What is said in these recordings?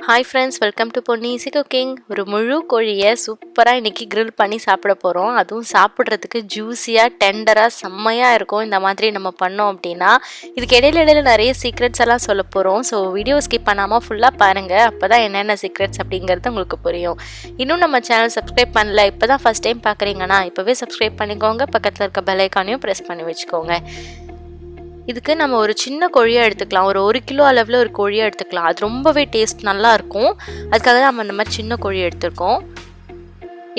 Hi friends, welcome to Ponni Easy Cooking. ஒரு முழு கோழியை சூப்பராக இன்றைக்கி grill பண்ணி சாப்பிட போகிறோம். அதுவும் சாப்பிட்றதுக்கு ஜூஸியாக டெண்டராக செம்மையாக இருக்கும். இந்த மாதிரி நம்ம பண்ணோம் அப்படின்னா இதுக்கு இடையில நிறைய சீக்ரெட்ஸ் எல்லாம் சொல்ல போகிறோம். ஸோ வீடியோ ஸ்கிப் பண்ணாமல் ஃபுல்லாக பாருங்கள். அப்போ தான் என்னென்ன சீக்ரெட்ஸ் அப்படிங்கிறது உங்களுக்கு புரியும். இன்னும் நம்ம சேனல் சப்ஸ்கிரைப் பண்ணல, இப்போ தான் ஃபஸ்ட் டைம் பார்க்குறீங்கன்னா இப்போவே சப்ஸ்கிரைப் பண்ணிக்கோங்க. பக்கத்தில் இருக்க பெல் ஐக்கானையும் ப்ரெஸ் பண்ணி வச்சுக்கோங்க. இதுக்கு நம்ம ஒரு சின்ன கோழியாக எடுத்துக்கலாம். ஒரு 1 கிலோ அளவில் ஒரு கோழியாக எடுத்துக்கலாம். அது ரொம்பவே டேஸ்ட் நல்லாயிருக்கும். அதுக்காக தான் நம்ம இந்த மாதிரி சின்ன கோழி எடுத்துருக்கோம்.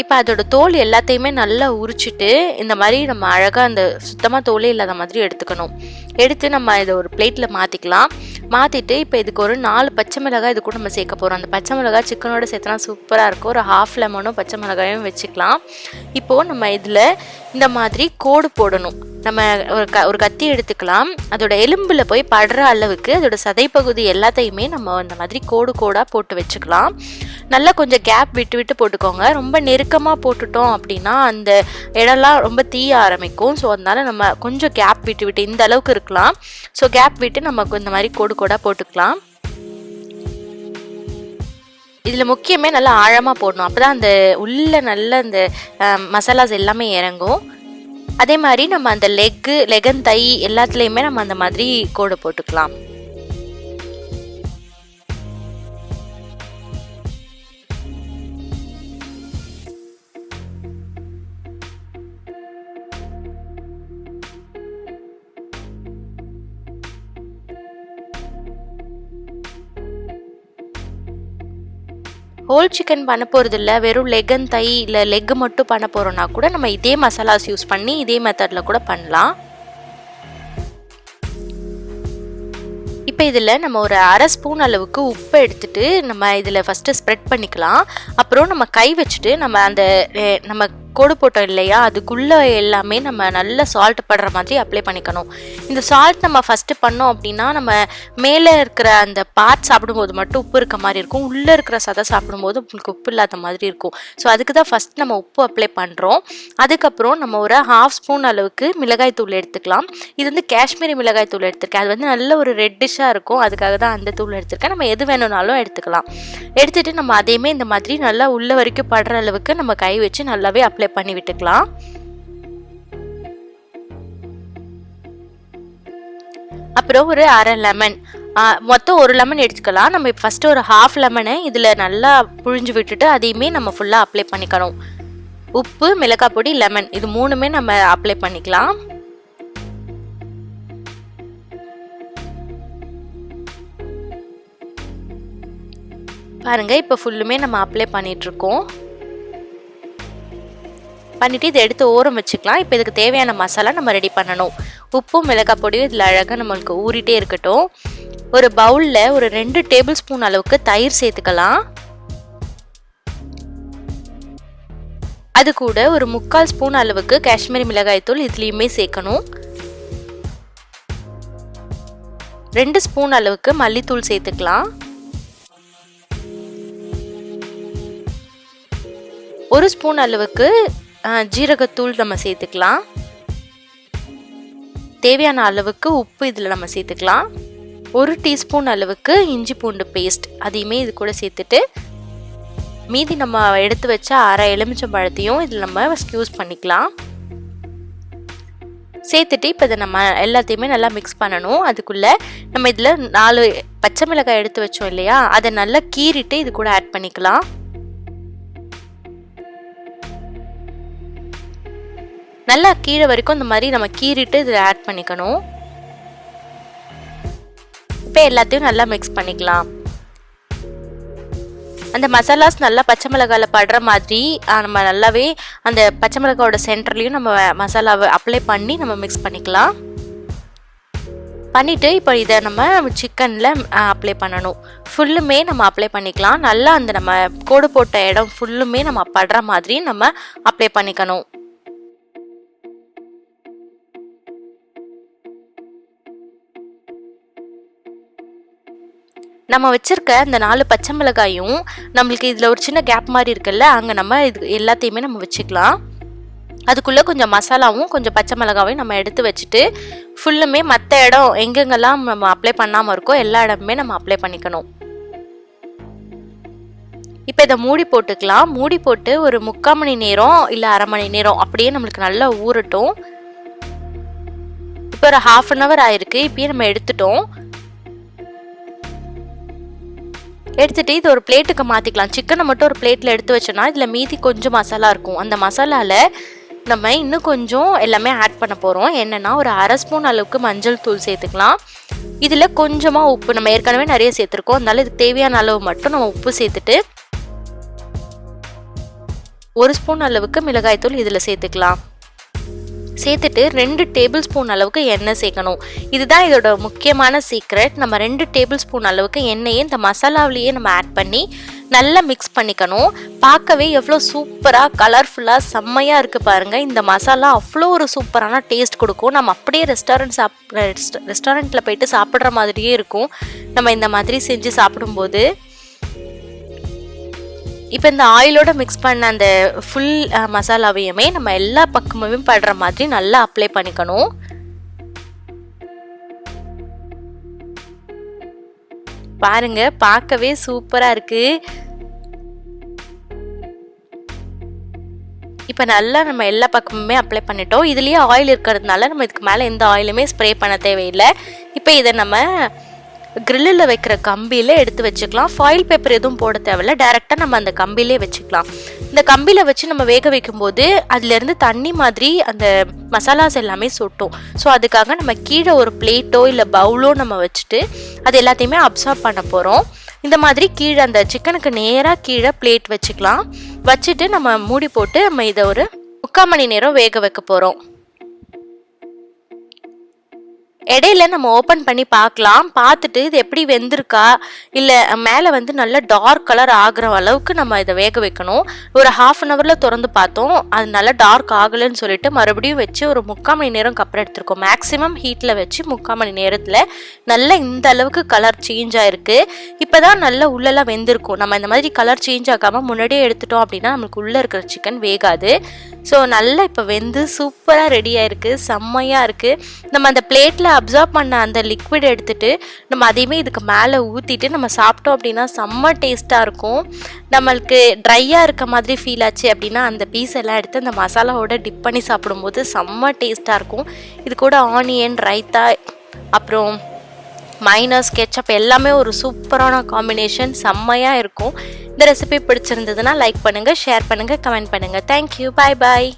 இப்போ அதோட தோல் எல்லாத்தையுமே நல்லா உரிச்சிட்டு இந்த மாதிரி நம்ம அழகாக அந்த சுத்தமாக தோலே இல்லாத மாதிரி எடுத்துக்கணும். எடுத்து நம்ம இதை ஒரு பிளேட்டில் மாற்றிக்கலாம். மாற்றிட்டு இப்போ இதுக்கு ஒரு 4 பச்சை மிளகாய் இது கூட நம்ம சேர்க்க போகிறோம். அந்த பச்சை மிளகாய் சிக்கனோட சேர்த்தனா சூப்பராக இருக்கும். ஒரு ½ லெமனும் பச்சை மிளகாயும் வச்சுக்கலாம். இப்போது நம்ம இதில் இந்த மாதிரி கோடு போடணும். நம்ம ஒரு கத்தி எடுத்துக்கலாம். அதோட எலும்பில் போய் படுற அளவுக்கு அதோட சதைப்பகுதி எல்லாத்தையுமே நம்ம இந்த மாதிரி கோடு கோடாக போட்டு வச்சுக்கலாம். நல்லா கொஞ்சம் கேப் விட்டு விட்டு போட்டுக்கோங்க. ரொம்ப நெருக்கமாக போட்டுட்டோம் அப்படின்னா அந்த இடம்லாம் ரொம்ப தீய ஆரம்பிக்கும். ஸோ அதனால நம்ம கொஞ்சம் கேப் விட்டு விட்டு இந்த அளவுக்கு இருக்கலாம். ஸோ கேப் விட்டு நமக்கு இந்த மாதிரி கோடு கோடாக போட்டுக்கலாம். இதில் முக்கியமே நல்லா ஆழமாக போடணும். அப்போ தான் அந்த உள்ள நல்ல அந்த மசாலாஸ் எல்லாமே இறங்கும். அதே மாதிரி நம்ம அந்த லெகன் தை எல்லாத்துலேயுமே நம்ம அந்த மாதிரி கோடு போட்டுக்கலாம். ஹோல் சிக்கன் பண்ண போகிறது இல்லை, வெறும் லெகன் தை இல்லை லெக்கு மட்டும் பண்ண போகிறோன்னா கூட நம்ம இதே மசாலாஸ் யூஸ் பண்ணி இதே மெத்தடில் கூட பண்ணலாம். இப்போ இதில் நம்ம ஒரு ½ ஸ்பூன் அளவுக்கு உப்பு எடுத்துட்டு நம்ம இதில் ஃபஸ்ட்டு ஸ்ப்ரெட் பண்ணிக்கலாம். அப்புறம் நம்ம கை வச்சுட்டு நம்ம கோடு போட்டோம் இல்லையா, அதுக்குள்ளே எல்லாமே நம்ம நல்ல சால்ட் படுற மாதிரி அப்ளை பண்ணிக்கணும். இந்த சால்ட் நம்ம ஃபஸ்ட்டு பண்ணோம் அப்படின்னா நம்ம மேலே இருக்கிற அந்த பார்ட் சாப்பிடும்போது மட்டும் உப்பு இருக்க மாதிரி இருக்கும். உள்ளே இருக்கிற சதை சாப்பிடும்போது உங்களுக்கு உப்பு இல்லாத மாதிரி இருக்கும். ஸோ அதுக்கு தான் ஃபஸ்ட் நம்ம உப்பு அப்ளை பண்ணுறோம். அதுக்கப்புறம் நம்ம ஒரு ½ ஸ்பூன் அளவுக்கு மிளகாய் தூள் எடுத்துக்கலாம். இது வந்து காஷ்மீரி மிளகாய் தூள் எடுத்திருக்கேன். அது வந்து நல்ல ஒரு ரெட்டிஷாக இருக்கும். அதுக்காக தான் அந்த தூள் எடுத்திருக்கேன். நம்ம எது வேணும்னாலும் எடுத்துக்கலாம். எடுத்துகிட்டு நம்ம அதையுமே இந்த மாதிரி நல்லா உள்ள வரைக்கும் படுற அளவுக்கு நம்ம கை வச்சு நல்லாவே அப்ளை பண்ணி விட்டுக்கலாம். அப்புறம் ஒரு ½ லெமன், மொத்தம் 1 லெமன் எடுத்துக்கலாம். நம்ம ஃபர்ஸ்ட் ஒரு ½ லெமனை இதில் நல்லா புழிஞ்சு விட்டுட்டு அதையுமே நம்ம ஃபுல்லாக அப்ளை பண்ணிக்கணும். உப்பு, மிளகாய் பொடி, லெமன் இது 3மே நம்ம அப்ளை பண்ணிக்கலாம். பாருங்க, இப்போ ஃபுல்லுமே நம்ம அப்ளை பண்ணிட்டு இருக்கோம். பண்ணிவிட்டு இதை எடுத்து ஓரம் வச்சுக்கலாம். இப்போ இதுக்கு தேவையான மசாலா நம்ம ரெடி பண்ணணும். உப்பும் மிளகாய் பொடியும் இதில் அழகாக நம்மளுக்கு ஊறிட்டே இருக்கட்டும். ஒரு பவுலில் ஒரு 2 டேபிள் ஸ்பூன் அளவுக்கு தயிர் சேர்த்துக்கலாம். அது கூட ஒரு 3/4 ஸ்பூன் அளவுக்கு காஷ்மீரி மிளகாய் தூள் இதுலேயுமே சேர்க்கணும். 2 ஸ்பூன் அளவுக்கு மல்லித்தூள் சேர்த்துக்கலாம். 1 ஸ்பூன் அளவுக்கு ஜீரகத்தூள் நம்ம சேர்த்துக்கலாம். தேவையான அளவுக்கு உப்பு இதில் நம்ம சேர்த்துக்கலாம். 1 டீஸ்பூன் அளவுக்கு இஞ்சி பூண்டு பேஸ்ட் அதையுமே இது கூட சேர்த்துட்டு மீதி நம்ம எடுத்து வச்ச அரை எலுமிச்சம்பழத்தையும் இதில் நம்ம ஸ்க்யூஸ் பண்ணிக்கலாம். சேர்த்துட்டு இப்போ இதை நம்ம எல்லாத்தையுமே நல்லா மிக்ஸ் பண்ணணும். அதுக்குள்ளே நம்ம இதில் 4 பச்சை மிளகாய் எடுத்து வச்சோம் இல்லையா, அதை நல்லா கீறிட்டு இது கூட ஆட் பண்ணிக்கலாம். நல்லா கீழே வரைக்கும் இந்த மாதிரி நம்ம கீறிட்டு இதில் ஆட் பண்ணிக்கணும். இப்போ எல்லாத்தையும் நல்லா மிக்ஸ் பண்ணிக்கலாம். அந்த மசாலாஸ் நல்லா பச்சை மிளகாயில் படுற மாதிரி நம்ம நல்லாவே அந்த பச்சை மிளகாயோட சென்டர்லையும் நம்ம மசாலாவை அப்ளை பண்ணி நம்ம மிக்ஸ் பண்ணிக்கலாம். பண்ணிவிட்டு இப்போ இதை நம்ம சிக்கனில் அப்ளை பண்ணணும். ஃபுல்லுமே நம்ம அப்ளை பண்ணிக்கலாம். நல்லா அந்த நம்ம கோடு போட்ட இடம் ஃபுல்லுமே நம்ம படுற மாதிரி நம்ம அப்ளை பண்ணிக்கணும். நம்ம வச்சுருக்க இந்த 4 பச்சை மிளகாயும் நம்மளுக்கு இதில் ஒரு சின்ன கேப் மாதிரி இருக்குல்ல, அங்கே நம்ம இது எல்லாத்தையுமே நம்ம வச்சுக்கலாம். அதுக்குள்ளே கொஞ்சம் மசாலாவும் கொஞ்சம் பச்சை மிளகாவையும் நம்ம எடுத்து வச்சுட்டு ஃபுல்லுமே மற்ற இடம் எங்கெங்கெல்லாம் நம்ம அப்ளை பண்ணாமல் இருக்கோ எல்லா இடமுமே நம்ம அப்ளை பண்ணிக்கணும். இப்போ இதை மூடி போட்டுக்கலாம். மூடி போட்டு ஒரு 3/4 மணி நேரம் இல்லை 1/2 மணி நேரம் அப்படியே நம்மளுக்கு நல்லா ஊறட்டும். இப்போ ஒரு 1/2 hour ஆயிருக்கு. இப்பயே நம்ம எடுத்துட்டோம். எடுத்துட்டு இது ஒரு பிளேட்டுக்கு மாற்றிக்கலாம். சிக்கனை மட்டும் ஒரு பிளேட்டில் எடுத்து வச்சோன்னா இதில் மீதி கொஞ்சம் மசாலா இருக்கும். அந்த மசாலாவில் நம்ம இன்னும் கொஞ்சம் எல்லாமே ஆட் பண்ண போகிறோம். என்னென்னா ஒரு 1/2 ஸ்பூன் அளவுக்கு மஞ்சள் தூள் சேர்த்துக்கலாம். இதில் கொஞ்சமாக உப்பு, நம்ம ஏற்கனவே நிறைய சேர்த்துருக்கோம், அதனால இதுக்கு தேவையான அளவு மட்டும் நம்ம உப்பு சேர்த்துட்டு 1 ஸ்பூன் அளவுக்கு மிளகாய்த்தூள் இதில் சேர்த்துக்கலாம். சேர்த்துட்டு 2 டேபிள் ஸ்பூன் அளவுக்கு எண்ணெய் சேர்க்கணும். இதுதான் இதோட முக்கியமான சீக்ரெட். நம்ம 2 டேபிள் ஸ்பூன் அளவுக்கு எண்ணெயை இந்த மசாலாவிலேயே நம்ம ஆட் பண்ணி நல்லா மிக்ஸ் பண்ணிக்கணும். பார்க்கவே எவ்வளோ சூப்பராக கலர்ஃபுல்லாக செம்மையாக இருக்குது பாருங்கள். இந்த மசாலா அவ்வளோ ஒரு சூப்பரான டேஸ்ட் கொடுக்கும். நம்ம அப்படியே ரெஸ்டாரண்ட்டில் போயிட்டு சாப்பிட்ற மாதிரியே இருக்கும் நம்ம இந்த மாதிரி செஞ்சு சாப்பிடும்போது. இப்போ இந்த ஆயிலோட மிக்ஸ் பண்ண அந்த ஃபுல் மசாலாவையுமே நம்ம எல்லா பக்கமும் படுற மாதிரி நல்லா அப்ளை பண்ணிக்கணும். பாருங்க, பார்க்கவே சூப்பரா இருக்கு. இப்போ நல்லா நம்ம எல்லா பக்கமுமே அப்ளை பண்ணிட்டோம். இதுலேயே ஆயில் இருக்கிறதுனால நம்ம இதுக்கு மேலே எந்த ஆயிலுமே ஸ்ப்ரே பண்ண தேவையில்லை. இப்போ இதை நம்ம கிரில்லில் வைக்கிற கம்பியில் எடுத்து வச்சுக்கலாம். ஃபாயில் பேப்பர் எதுவும் போட தேவையில்ல, டைரெக்டாக நம்ம அந்த கம்பியிலே வச்சுக்கலாம். இந்த கம்பியில் வச்சு நம்ம வேக வைக்கும்போது அதுலேருந்து தண்ணி மாதிரி அந்த மசாலாஸ் எல்லாமே சொட்டும். ஸோ அதுக்காக நம்ம கீழே ஒரு பிளேட்டோ இல்லை பவுலோ நம்ம வச்சுட்டு அது எல்லாத்தையுமே அப்சார்ப் பண்ண போகிறோம். இந்த மாதிரி கீழே அந்த சிக்கனுக்கு நேராக கீழே பிளேட் வச்சுக்கலாம். வச்சுட்டு நம்ம மூடி போட்டு நம்ம இதை ஒரு 3/4 மணி நேரம் வேக வைக்க போகிறோம். இடையில நம்ம ஓப்பன் பண்ணி பார்க்கலாம். பார்த்துட்டு இது எப்படி வெந்திருக்கா இல்லை மேலே வந்து நல்ல டார்க் கலர் ஆகிற அளவுக்கு நம்ம இதை வேக வைக்கணும். ஒரு 1/2 hour திறந்து பார்த்தோம், அது நல்லா டார்க் ஆகலைன்னு சொல்லிட்டு மறுபடியும் வச்சு ஒரு 3/4 மணி நேரம் அப்புறம் எடுத்துருக்கோம். மேக்ஸிமம் ஹீட்டில் வச்சு 3/4 மணி நேரத்தில் நல்லா இந்த அளவுக்கு கலர் சேஞ்ச் ஆகிருக்கு. இப்போ தான் நல்லா உள்ளெல்லாம் வெந்திருக்கும். நம்ம இந்த மாதிரி கலர் சேஞ்ச் ஆகாமல் முன்னாடியே எடுத்துட்டோம் அப்படின்னா நம்மளுக்கு உள்ளே இருக்கிற சிக்கன் வேகாது. ஸோ நல்லா இப்போ வெந்து சூப்பராக ரெடியாக இருக்குது, செம்மையாக இருக்குது. நம்ம அந்த பிளேட்டில் அப்சார்ப் பண்ண அந்த லிக்விட் எடுத்துகிட்டு நம்ம அதையுமே இதுக்கு மேலே ஊற்றிட்டு நம்ம சாப்பிட்டோம் அப்படின்னா செம்ம டேஸ்ட்டாக இருக்கும். நம்மளுக்கு ட்ரையாக இருக்க மாதிரி ஃபீல் ஆச்சு அப்படின்னா அந்த பீஸ் எல்லாம் எடுத்து அந்த மசாலாவோட டிப் பண்ணி சாப்பிடும்போது செம்ம டேஸ்ட்டாக இருக்கும். இது கூட ஆனியன் ரைத்தா அப்புறம் மைனஸ் கெச்சப் எல்லாமே ஒரு சூப்பரான காம்பினேஷன், செம்மையாக இருக்கும். இந்த ரெசிபி பிடிச்சிருந்ததுன்னா லைக் பண்ணுங்கள், ஷேர் பண்ணுங்கள், கமெண்ட் பண்ணுங்கள். தேங்க்யூ, பாய் பாய்.